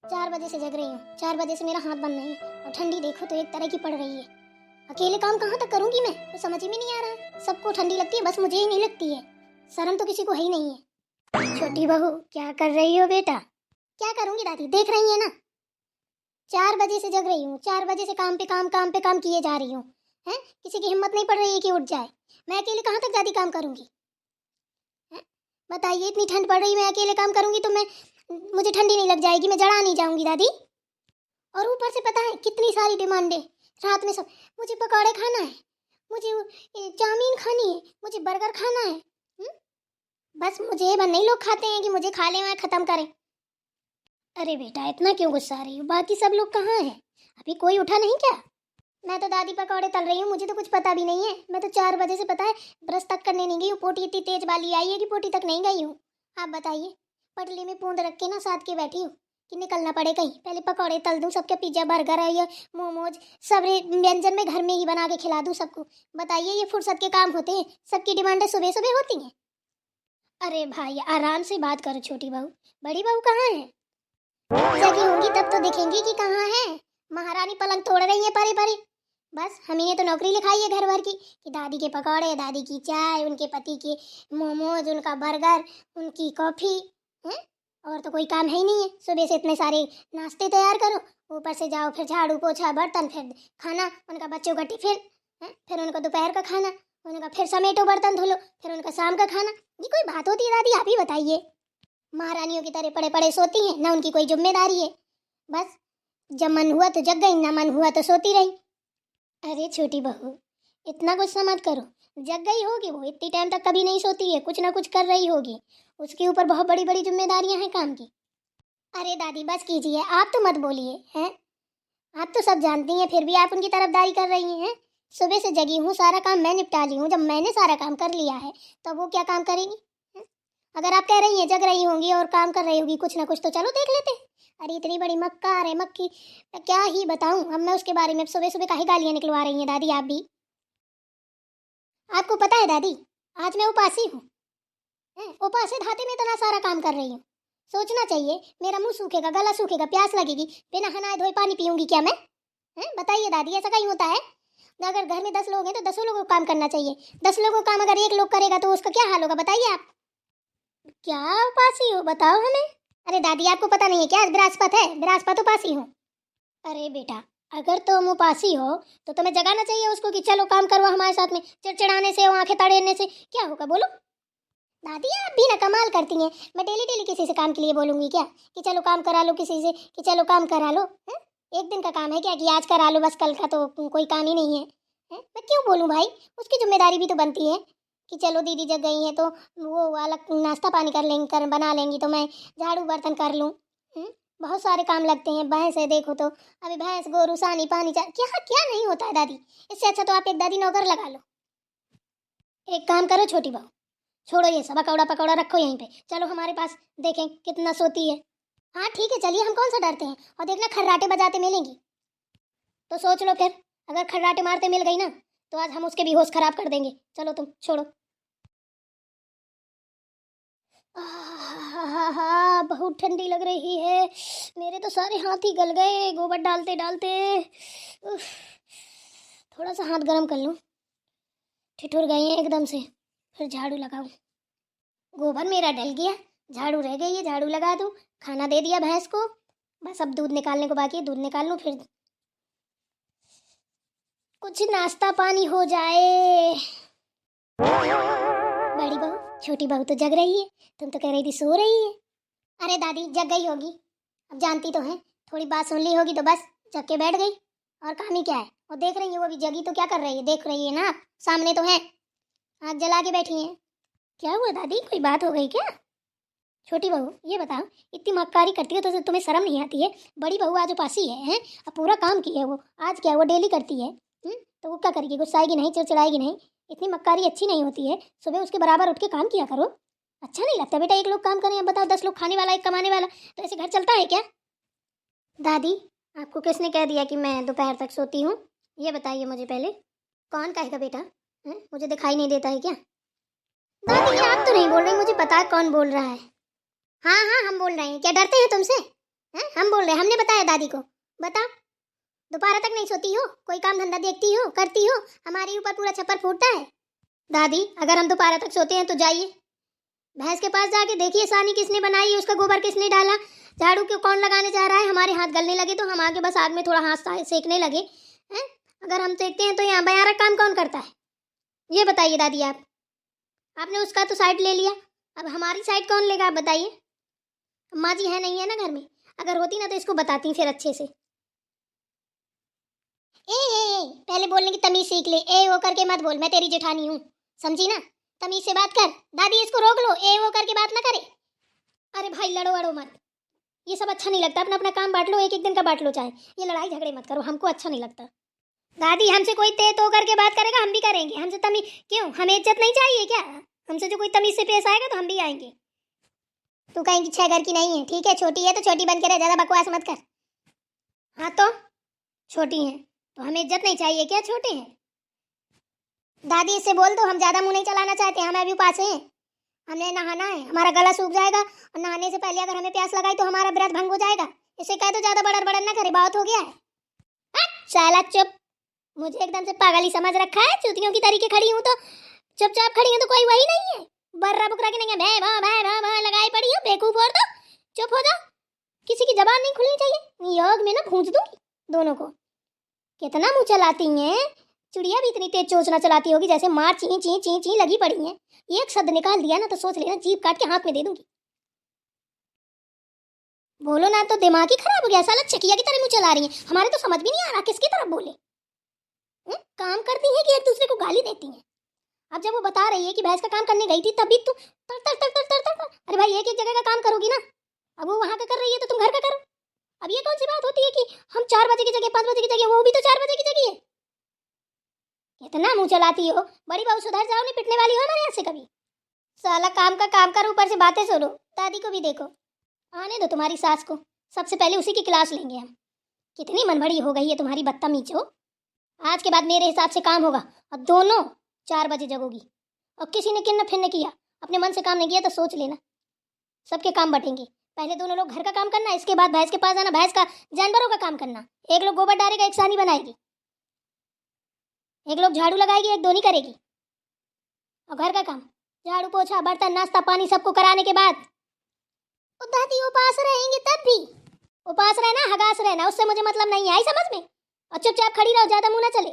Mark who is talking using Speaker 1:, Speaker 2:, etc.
Speaker 1: 4 बजे से जग रही हूँ, 4 बजे से मेरा हाथ बंद नहीं है और ठंडी देखो तो एक तरह की पड़ रही है। अकेले काम कहाँ तक करूँगी मैं, तो समझ ही में नहीं आ रहा है। सबको ठंडी लगती है, बस मुझे ही नहीं लगती है। शर्म तो किसी को है ही नहीं है। छोटी बहू क्या कर रही हो बेटा? क्या करूँगी दादी, देख रही है ना। 4 बजे से जग रही हूँ, 4 बजे से काम पे काम किए जा रही हूँ। हैं, किसी की हिम्मत नहीं पड़ रही है कि उठ जाए। मैं अकेले कहाँ तक दादी काम करूँगी? बताइए, इतनी ठंड पड़ रही है, मैं अकेले काम करूँगी तो मुझे ठंडी नहीं लग जाएगी, मैं जड़ा नहीं जाऊँगी दादी। और ऊपर से पता है कितनी सारी डिमांडें रात में सब, मुझे पकौड़े खाना है, मुझे चाउमीन खानी है, मुझे बर्गर खाना है। बस मुझे बस नहीं लोग खाते हैं कि मुझे खा लें और ख़त्म करें। अरे बेटा इतना क्यों गुस्सा रही हो? बाकी सब लोग कहाँ हैं? अभी कोई उठा नहीं क्या? मैं तो दादी पकौड़े तल रही हूँ, मुझे तो कुछ पता भी नहीं है। मैं तो 4 बजे से पता है ब्रश तक करने नहीं गई हूँ। पोटी इतनी तेज वाली आई है कि पोटी तक नहीं गई हूँ। आप बताइए, पटली में पूंद रख के ना साथ के बैठी हूँ कि निकलना पड़े कहीं। पहले पकौड़े तल दूँ, सबके पिज्जा बर्गर है या मोमोज सब व्यंजन में घर में ही बना के खिला दूँ सबको। बताइए, ये फुर्सत के काम होते हैं? सबकी डिमांडें सुबह सुबह होती हैं। अरे भाई आराम से बात करो छोटी बहू। बड़ी बहू कहाँ है? जगी होंगी तब तो दिखेंगी कि कहाँ है। महारानी पलंग तोड़ रही है परी परी। बस हमी ने तो नौकरी लिखाई है घर भर की कि दादी के पकौड़े, दादी की चाय, उनके पति के मोमोज, उनका बर्गर, उनकी कॉफ़ी हैं। और तो कोई काम है ही नहीं है। सुबह से इतने सारे नाश्ते तैयार करो, ऊपर से जाओ फिर झाड़ू पोछा बर्तन, फिर खाना, उनका बच्चों का टिफिन है, फिर उनका दोपहर का खाना, उनका फिर समेटो बर्तन धुलो, फिर उनका शाम का खाना। ये कोई बात होती है दादी? आप ही बताइए। महारानियों की तरह पड़े पड़े सोती हैं ना, उनकी कोई जिम्मेदारी है। बस जब मन हुआ तो जग गई, ना मन हुआ तो सोती रही। अरे छोटी बहू इतना गुस्सा मत करो। जग गई होगी वो, इतनी टाइम तक कभी नहीं सोती है, कुछ ना कुछ कर रही होगी। उसके ऊपर बहुत बड़ी बड़ी जिम्मेदारियां हैं काम की। अरे दादी बस कीजिए, आप तो मत बोलिए हैं। आप तो सब जानती हैं, फिर भी आप उनकी तरफदारी कर रही हैं। सुबह से जगी हूँ, सारा काम मैं निपटा ली हूँ। जब मैंने सारा काम कर लिया है तो वो क्या काम करेंगी? अगर आप कह रही हैं जग रही होंगी और काम कर रही होगी कुछ ना कुछ, तो चलो देख लेते हैं। अरे इतनी बड़ी मक्कार है मक्खी, मैं क्या ही बताऊं अब मैं उसके बारे में। सुबह सुबह काहे गालियां निकलवा रही हैं दादी आप भी? आपको पता है दादी, आज मैं उपासी हूँ। उपासे धाते में इतना सारा काम कर रही हूँ। सोचना चाहिए, मेरा मुंह सूखेगा, गला सूखेगा, प्यास लगेगी, बिना नहाए धोए पानी पीऊंगी क्या मैं? बताइए दादी, ऐसा कहीं होता है? अगर घर में 10 लोग हैं तो 10 लोगों को काम करना चाहिए। 10 लोगों का काम अगर एक लोग करेगा तो उसका क्या हाल होगा बताइए आप? क्या उपासी हो बताओ हमें? अरे दादी आपको पता नहीं है क्या, बृहस्पति है, बृहस्पति उपासी हूँ। अरे बेटा अगर तुम उपासी हो तो तुम्हें जगाना चाहिए उसको कि चलो काम करो हमारे साथ में। चिड़चिड़ाने से, आंखें तड़ेने से क्या होगा बोलो? दादी आप भी ना कमाल करती हैं। मैं डेली डेली किसी से काम के लिए बोलूंगी क्या कि चलो काम करा लो, किसी से कि चलो काम करा लो? एक दिन का काम है क्या कि आज करा लो बस, कल का तो कोई काम ही नहीं है। मैं क्यों बोलूं भाई? उसकी जिम्मेदारी भी तो बनती है कि चलो दीदी जग गई है तो वो अलग नाश्ता पानी कर लेंगी, बना लेंगी, तो मैं झाड़ू बर्तन कर लूँ। बहुत सारे काम लगते हैं। भैंस है देखो तो, अभी भैंस गोरू सानी पानी क्या क्या नहीं होता है दादी। इससे अच्छा तो आप एक दादी नौकर लगा लो। एक काम करो छोटी बहू, छोड़ो ये सब पकौड़ा पकौड़ा, रखो यहीं पे, चलो हमारे पास देखें कितना सोती है। हाँ ठीक है चलिए, हम कौन सा डरते हैं। और देखना खर्राटे बजाते मिलेंगी तो सोच लो फिर, अगर खर्राटे मारते मिल गई ना तो आज हम उसके भी होश खराब कर देंगे। चलो तुम छोड़ो। बहुत ठंडी लग रही है, मेरे तो सारे हाथ ही गल गए गोबर डालते डालते। उफ, थोड़ा सा हाथ गर्म कर लूं, ठिठुर गए हैं एकदम से। फिर झाड़ू लगाऊं, गोबर मेरा डल गया, झाड़ू रह गई है, झाड़ू लगा दूं। खाना दे दिया भैंस को, बस अब दूध निकालने को बाकी है, दूध निकाल लूं, फिर कुछ नाश्ता पानी हो जाए। बड़ी बहू, छोटी बहू तो जग रही है, तुम तो कह रही थी सो रही है। अरे दादी जग गई होगी, अब जानती तो है, थोड़ी बात सुन ली होगी तो बस जग के बैठ गई। और काम ही क्या है? और देख रही है वो भी जगी तो क्या कर रही है, देख रही है ना आप, सामने तो है, आग जला के बैठी है। क्या हुआ दादी, कोई बात हो गई क्या? छोटी बहू ये बताओ, इतनी मक्कारी करती हो तो तुम्हें शर्म नहीं आती है? बड़ी बहू आज उपासी है, अब पूरा काम की है वो, आज क्या वो डेली करती है। तो वो क्या करेगी, गुस्साएगी नहीं, चिड़चिड़ाएगी नहीं? इतनी मक्कारी अच्छी नहीं होती है। सुबह उसके बराबर उठ के काम किया करो। अच्छा नहीं लगता बेटा एक लोग काम करें? अब बताओ 10 लोग खाने वाला, एक कमाने वाला, तो ऐसे घर चलता है क्या? दादी आपको किसने कह दिया कि मैं दोपहर तक सोती हूँ? ये बताइए मुझे पहले। कौन कहेगा बेटा? मुझे दिखाई नहीं देता है क्या? दादी आप तो नहीं बोल रही, मुझे पता है कौन बोल रहा है। हाँ हाँ हम बोल रहे हैं, क्या डरते हैं तुमसे? हैं? हम बोल रहे हैं, हमने बताया दादी को। बता, दोपहर तक नहीं सोती हो, कोई काम धंधा देखती हो, करती हो, हमारे ऊपर पूरा छप्पर फूटता है। दादी अगर हम दोपहर तक सोते हैं तो जाइए भैंस के पास जाके देखिए सानी किसने बनाई है, उसका गोबर किसने डाला, झाड़ू क्यों कौन लगाने जा रहा है। हमारे हाथ गलने लगे तो हम आगे बस आग में थोड़ा हाथ सेकने लगे हैं। अगर हम देखते हैं तो यहाँ बयारा काम कौन करता है, ये बताइए दादी। आपने उसका तो साइड ले लिया, अब हमारी साइड कौन लेगा आप बताइए। अम्मा जी है नहीं है ना घर में, अगर होती ना तो इसको बताती फिर अच्छे से। ए, पहले बोलने की तमीज सीख ले, ए वो करके मत बोल, मैं तेरी जेठानी हूँ, समझी ना। तमीज से बात कर। दादी इसको रोक लो, ए वो करके बात ना करे। अरे भाई लड़ो वड़ो मत, ये सब अच्छा नहीं लगता। अपना अपना काम बांट लो, एक एक दिन का बांट लो, चाहे ये लड़ाई झगड़े मत करो, हमको अच्छा नहीं लगता। दादी हमसे कोई ते तो करके बात करेगा हम भी करेंगे, हमसे तमीज क्यों, हमें इज्जत नहीं चाहिए क्या। हमसे जो कोई तमीज से पेश आएगा तो हम भी आएंगे। तू कहेंगी 6 घर की नहीं है, ठीक है, छोटी है तो छोटी बन के रह, ज्यादा बकवास मत कर। हाँ तो छोटी है तो हमें इज्जत नहीं चाहिए क्या, छोटे हैं। दादी इससे बोल दो, हम ज्यादा मुंह नहीं चलाना चाहते, हमें अभी उपास है, हमें नहाना है, हमारा गला सूख जाएगा और नहाने से पहले अगर हमें प्यास लगाई तो हमारा व्रत भंग हो जाएगा। इसे कह दो ज्यादा बड़र बड़र ना करे, बहुत हो गया है। साला चुप, मुझे एकदम से पागल ही समझ रखा है, चूतियों की तरीके खड़ी हूँ तो चुपचाप खड़ी हूँ तो कोई वही नहीं है, बर्रा बुकरा की नहीं है, भै लगाई पड़ी हो बेवकूफ। और तो चुप हो जाओ, किसी की जबान नहीं खुलनी चाहिए, योग में ना भूंज दूंगी दोनों को। कितना मुंह चलाती हैं, चिड़िया भी इतनी तेज चोंचना चलाती होगी जैसे मार ची ची ची ची लगी पड़ी हैं। एक शब्द निकाल दिया ना तो सोच लेना जीभ काट के हाथ में दे दूंगी। बोलो ना तो दिमाग ही खराब हो गया, साला चकिया की तरह मुंह चला रही हैं। हमारे तो समझ भी नहीं आ रहा किसकी तरफ बोले। काम करती हैं कि एक दूसरे को गाली देती हैं। अब जब वो बता रही है कि भैंस का काम करने गई थी तभी तू तर तर तर तर तर तर तर। अरे भाई एक एक जगह का काम करोगी ना, अब वो वहां का कर रही है तो तुम घर का करो। अब ये कौन सी बात होती है कि हम 4 बजे की जगह 5 बजे की जगह, वो भी तो 4 बजे की जगह है। कितना मुंह चलाती हो, बड़ी बहू सुधर जाओ, नहीं पिटने वाली हो हमारे यहाँ से कभी। साला काम का काम कर, ऊपर से बातें सुनो। दादी को भी देखो, आने दो तुम्हारी सास को, सबसे पहले उसी की क्लास लेंगे हम। कितनी मनबड़ी हो गई है तुम्हारी बदतमीज हो। आज के बाद मेरे हिसाब से काम होगा और दोनों 4 बजे जगोगी। और किसी ने किन्न फिन्न किया, अपने मन से काम नहीं किया तो सोच लेना सबके काम बटेंगे। पहले दोनों लोग घर का काम करना, इसके बाद भैंस के पास आना, भैंस का जानवरों का काम करना। एक लोग गोबर डालेगा, एक सानी बनाएगी, एक लोग झाड़ू लगाएगी, एक दोनी करेगी। और घर का काम झाड़ू पोछा बर्तन नाश्ता पानी सबको कराने के बाद दादी उपास रहेंगे तब भी। उपास रहना हगास रहना उससे मुझे मतलब नहीं है, आई समझ में। और चुपचाप खड़ी रहो, ज्यादा मुंह ना चले।